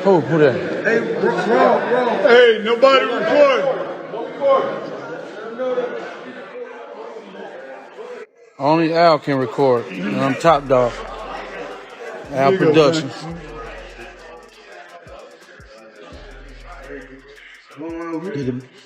Who that? Hey, wrong. Hey, nobody record. Only Al can record. And I'm top dog. Al Productions.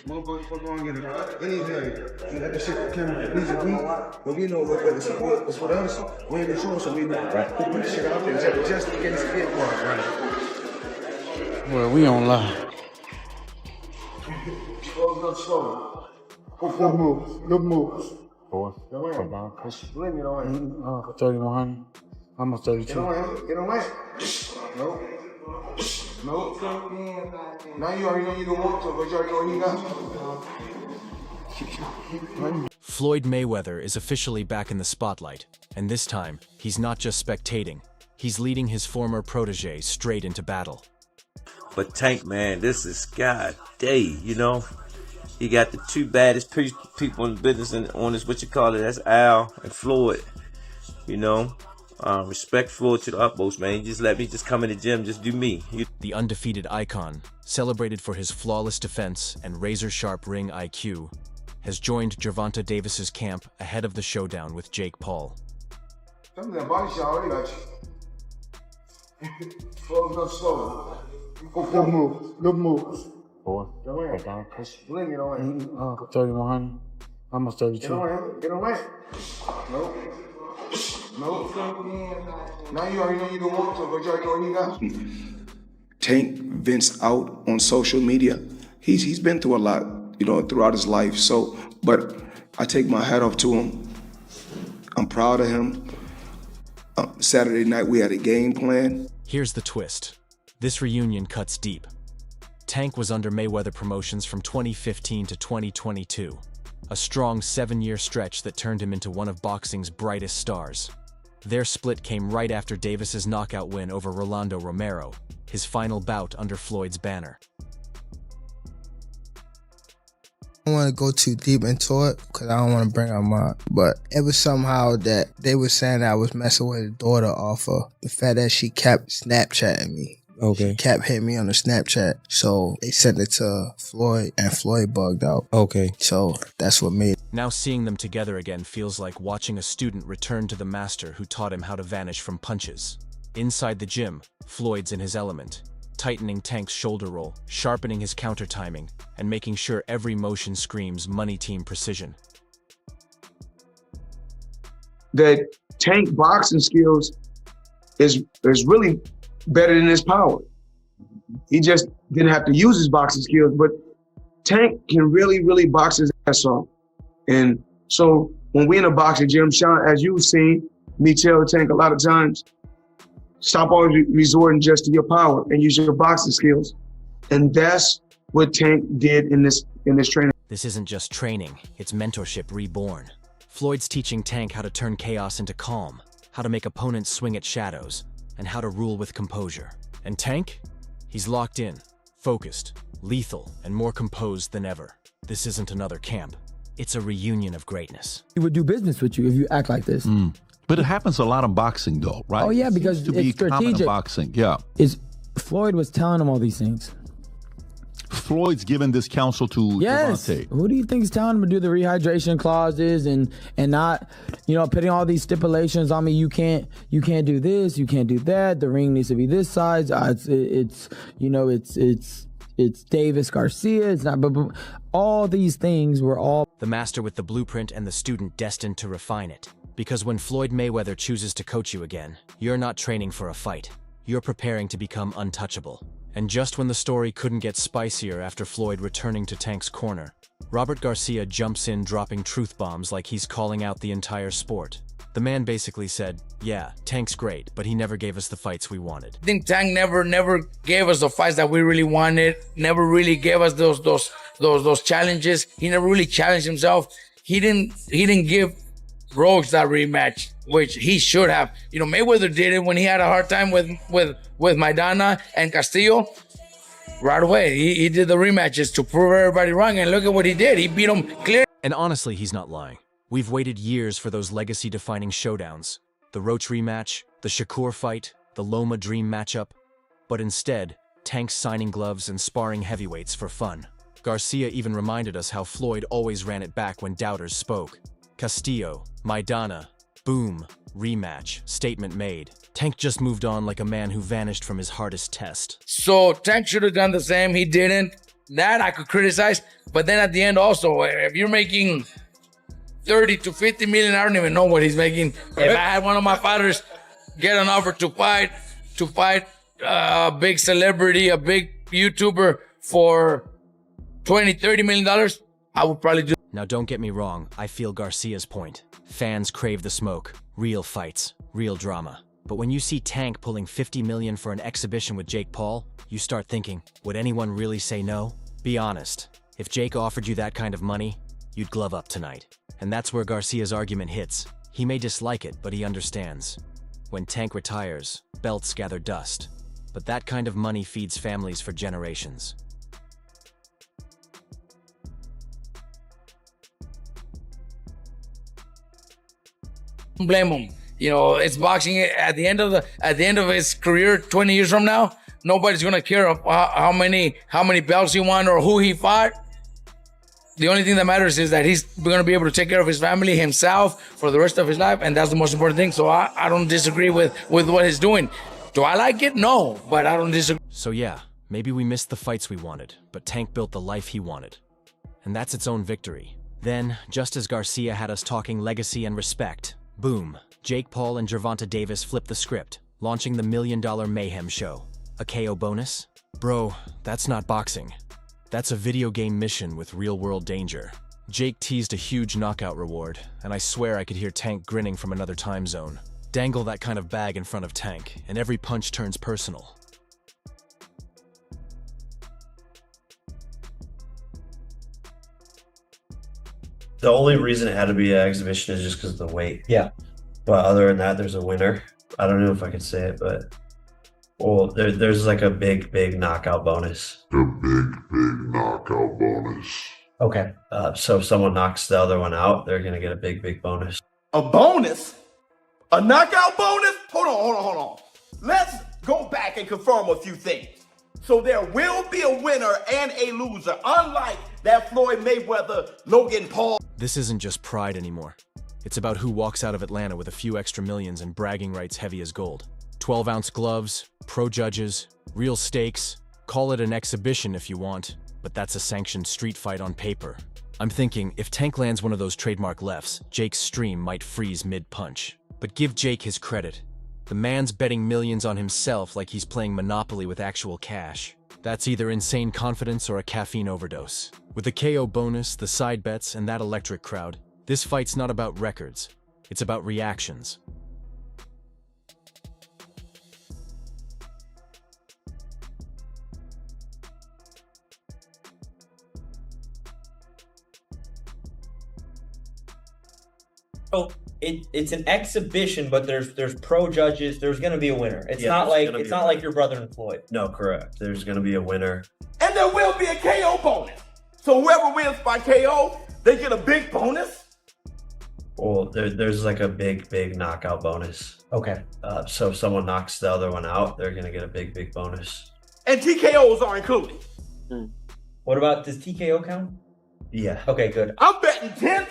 Motherfuckers fuck around and get anything. You got this shit for camera. These are we. But we know what it's for us. We ain't been showing, so we put this shit out there just in case it get one. Right. Well, we on live. Good move. Boy, Leave me alone. 3100. Almost 32. Get on. No. Now you already know you don't want to, but you already know you got. Floyd Mayweather is officially back in the spotlight, and this time, he's not just spectating, he's leading his former protege straight into battle. But Tank, man, this is God day, you know. You got the two baddest people in the business and on this, that's Al and Floyd, you know. Respect Floyd to the utmost, man. Just let me just come in the gym, just do me. The undefeated icon, celebrated for his flawless defense and razor-sharp ring IQ, has joined Gervonta Davis's camp ahead of the showdown with Jake Paul. Some of that body shot already got you. Slow. Good move. Boy, Leave me alone. 3100. Almost 32. Get on. No. Now you already know you don't want to, but you already know you got. Tank vents out on social media. He's been through a lot, you know, throughout his life. So, but I take my hat off to him. I'm proud of him. Saturday night we had a game plan. Here's the twist. This reunion cuts deep. Tank was under Mayweather Promotions from 2015 to 2022, a strong 7-year stretch that turned him into one of boxing's brightest stars. Their split came right after Davis's knockout win over Rolando Romero, his final bout under Floyd's banner. I don't want to go too deep into it because I don't want to bring up mine, but it was somehow that they were saying that I was messing with his daughter off of the fact that she kept Snapchatting me. Okay. She kept hitting me on the Snapchat. So they sent it to Floyd and Floyd bugged out. Okay. So that's what made it. Now seeing them together again feels like watching a student return to the master who taught him how to vanish from punches. Inside the gym, Floyd's in his element, tightening Tank's shoulder roll, sharpening his counter timing, and making sure every motion screams money team precision. That Tank boxing skills is really better than his power. He just didn't have to use his boxing skills, but Tank can really box his ass off. And so when we in a boxing gym, Sean, as you've seen me tell Tank a lot of times, stop always resorting just to your power and use your boxing skills. And that's what Tank did in this training. This isn't just training, it's mentorship reborn. Floyd's teaching Tank how to turn chaos into calm, how to make opponents swing at shadows, and how to rule with composure. And Tank? He's locked in, focused, lethal, and more composed than ever. This isn't another camp. It's a reunion of greatness. He would do business with you if you act like this. But it happens a lot in boxing, though, right? Oh, yeah, because it seems to it's be common in strategic. boxing. Yeah. Floyd was telling him all these things. Floyd's given this counsel to Yes. Gervonta. Who do you think is telling him to do the rehydration clauses and not, putting all these stipulations on me? You can't do this, you can't do that. The ring needs to be this size. It's Davis Garcia. It's not. But all these things were all The master with the blueprint and the student destined to refine it. Because when Floyd Mayweather chooses to coach you again, you're not training for a fight. You're preparing to become untouchable. And just when the story couldn't get spicier after Floyd returning to Tank's corner, Robert Garcia jumps in dropping truth bombs like he's calling out the entire sport. The man basically said, yeah, Tank's great, but he never gave us the fights we wanted. I think Tank never gave us the fights that we really wanted, never really gave us those challenges. He never really challenged himself. He didn't give Rhodes that rematch, which he should have. Mayweather did it when he had a hard time with Maidana and Castillo. Right away, he did the rematches to prove everybody wrong, and look at what he did. He beat him clear. And honestly, he's not lying. We've waited years for those legacy-defining showdowns. The Roach rematch, the Shakur fight, the Loma Dream matchup. But instead, Tank's signing gloves and sparring heavyweights for fun. Garcia even reminded us how Floyd always ran it back when doubters spoke. Castillo, Maidana, boom, rematch, statement made. Tank just moved on like a man who vanished from his hardest test. So Tank should have done the same. He didn't. That I could criticize. But then at the end also, if you're making 30 to 50 million, I don't even know what he's making. If I had one of my fighters get an offer to fight a big celebrity, a big YouTuber for 20, 30 million dollars, I would probably do. Now don't get me wrong, I feel Garcia's point. Fans crave the smoke, real fights, real drama. But when you see Tank pulling 50 million for an exhibition with Jake Paul, you start thinking, would anyone really say no? Be honest, if Jake offered you that kind of money, you'd glove up tonight. And that's where Garcia's argument hits. He may dislike it, but he understands. When Tank retires, belts gather dust. But that kind of money feeds families for generations. Blame him. You know, it's boxing. At the end of his career, 20 years from now, nobody's gonna care how many belts he won or who he fought. The only thing that matters is that he's gonna be able to take care of his family, himself, for the rest of his life, and that's the most important thing. So I don't disagree with what he's doing. Do I like it? No, but I don't disagree. So yeah, maybe we missed the fights we wanted, but Tank built the life he wanted. And that's its own victory. Then, just as Garcia had us talking legacy and respect, boom, Jake Paul and Gervonta Davis flipped the script, launching the $1 Million Mayhem show. A KO bonus? Bro, that's not boxing. That's a video game mission with real-world danger. Jake teased a huge knockout reward, and I swear I could hear Tank grinning from another time zone. Dangle that kind of bag in front of Tank, and every punch turns personal. The only reason it had to be an exhibition is just because of the weight. Yeah. But other than that, there's a winner. I don't know if I could say it, but there's like a big knockout bonus. A big knockout bonus. Okay. So if someone knocks the other one out, they're gonna get a big bonus. A bonus? A knockout bonus? Hold on. Let's go back and confirm a few things. So there will be a winner and a loser, unlike that Floyd Mayweather, Logan Paul. This isn't just pride anymore. It's about who walks out of Atlanta with a few extra millions and bragging rights heavy as gold. 12-ounce gloves, pro judges, real stakes. Call it an exhibition if you want, but that's a sanctioned street fight on paper. I'm thinking, if Tank lands one of those trademark lefts, Jake's stream might freeze mid-punch. But give Jake his credit. The man's betting millions on himself like he's playing Monopoly with actual cash. That's either insane confidence or a caffeine overdose. With the KO bonus, the side bets, and that electric crowd, this fight's not about records. It's about reactions. So it's an exhibition, but there's pro judges. There's gonna be a winner. It's not like your brother and Floyd. No, correct. There's gonna be a winner. And there will be a KO bonus. So whoever wins by KO, they get a big bonus? Well, there's like a big knockout bonus. Okay. So if someone knocks the other one out, they're gonna get a big bonus. And TKOs are included. What about, does TKO count? Yeah. Okay, good. I'm betting $10,000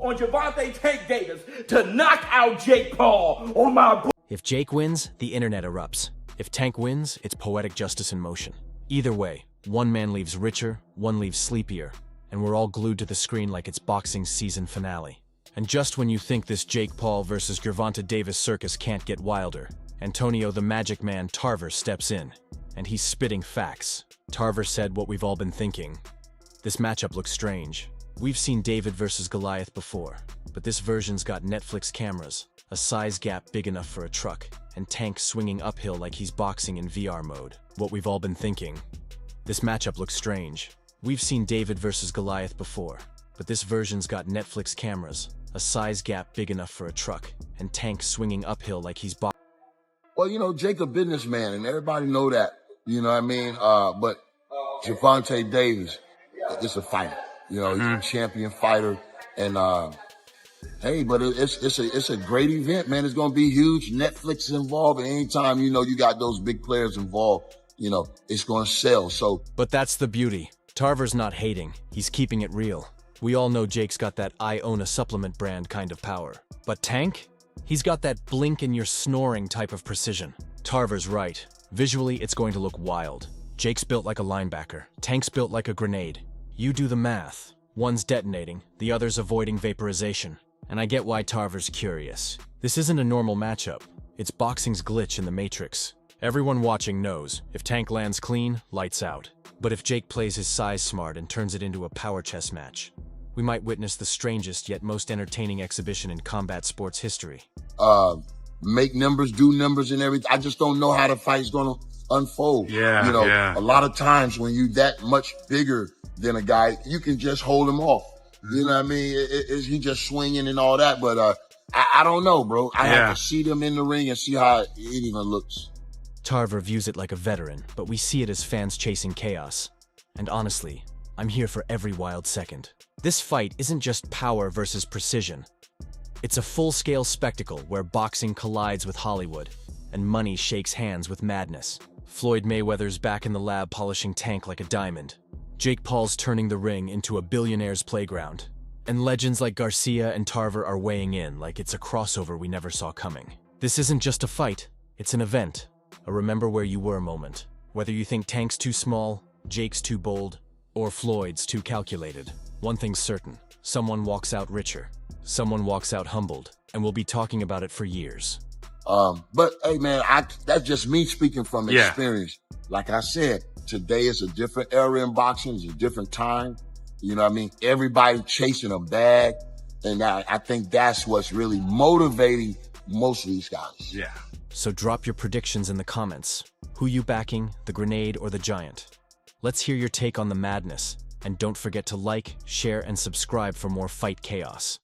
on Gervonta Tank Davis to knock out Jake Paul on my. If Jake wins, the internet erupts. If Tank wins, it's poetic justice in motion. Either way, one man leaves richer, one leaves sleepier, and we're all glued to the screen like it's boxing's season finale. And just when you think this Jake Paul versus Gervonta Davis circus can't get wilder, Antonio the Magic Man Tarver steps in, and he's spitting facts. Tarver said what we've all been thinking. This matchup looks strange. We've seen David versus Goliath before, but this version's got Netflix cameras, a size gap big enough for a truck, and Tank swinging uphill like he's boxing in VR mode. What we've all been thinking. This matchup looks strange. We've seen David versus Goliath before, but this version's got Netflix cameras, a size gap big enough for a truck, and Tank swinging uphill like he's boxing. Well, you know, Jake's a businessman, and everybody know that. You know what I mean? But Gervonta Davis is a fighter. You know, he's a champion fighter, and Hey, but it's a great event, man. It's gonna be huge. Netflix is involved, and anytime you got those big players involved, it's gonna sell. So, But that's the beauty. Tarver's not hating, he's keeping it real. We all know Jake's got that I own a supplement brand kind of power. But Tank? He's got that blink and you're snoring type of precision. Tarver's right. Visually, it's going to look wild. Jake's built like a linebacker. Tank's built like a grenade. You do the math. One's detonating, the other's avoiding vaporization. And I get why Tarver's curious. This isn't a normal matchup. It's boxing's glitch in the Matrix. Everyone watching knows, if Tank lands clean, lights out. But if Jake plays his size smart and turns it into a power chess match, we might witness the strangest yet most entertaining exhibition in combat sports history. Make numbers, do numbers and everything. I just don't know how the fight's gonna unfold. A lot of times when you that much bigger than a guy, you can just hold him off. You know what I mean? Is he just swinging and all that? But I don't know, bro. I have to see them in the ring and see how it even looks. Tarver views it like a veteran, but we see it as fans chasing chaos. And honestly, I'm here for every wild second. This fight isn't just power versus precision. It's a full-scale spectacle where boxing collides with Hollywood, and money shakes hands with madness. Floyd Mayweather's back in the lab polishing Tank like a diamond. Jake Paul's turning the ring into a billionaire's playground. And legends like Garcia and Tarver are weighing in like it's a crossover we never saw coming. This isn't just a fight, it's an event. A remember where you were moment. Whether you think Tank's too small, Jake's too bold, or Floyd's too calculated, one thing's certain. Someone walks out richer. Someone walks out humbled. And we'll be talking about it for years. But hey man, that's just me speaking from experience. Like I said, today is a different era in boxing, it's a different time. You know what I mean? Everybody chasing a bag. And I think that's what's really motivating most of these guys. Yeah. So drop your predictions in the comments. Who you backing, the grenade or the giant? Let's hear your take on the madness. And don't forget to like, share, and subscribe for more fight chaos.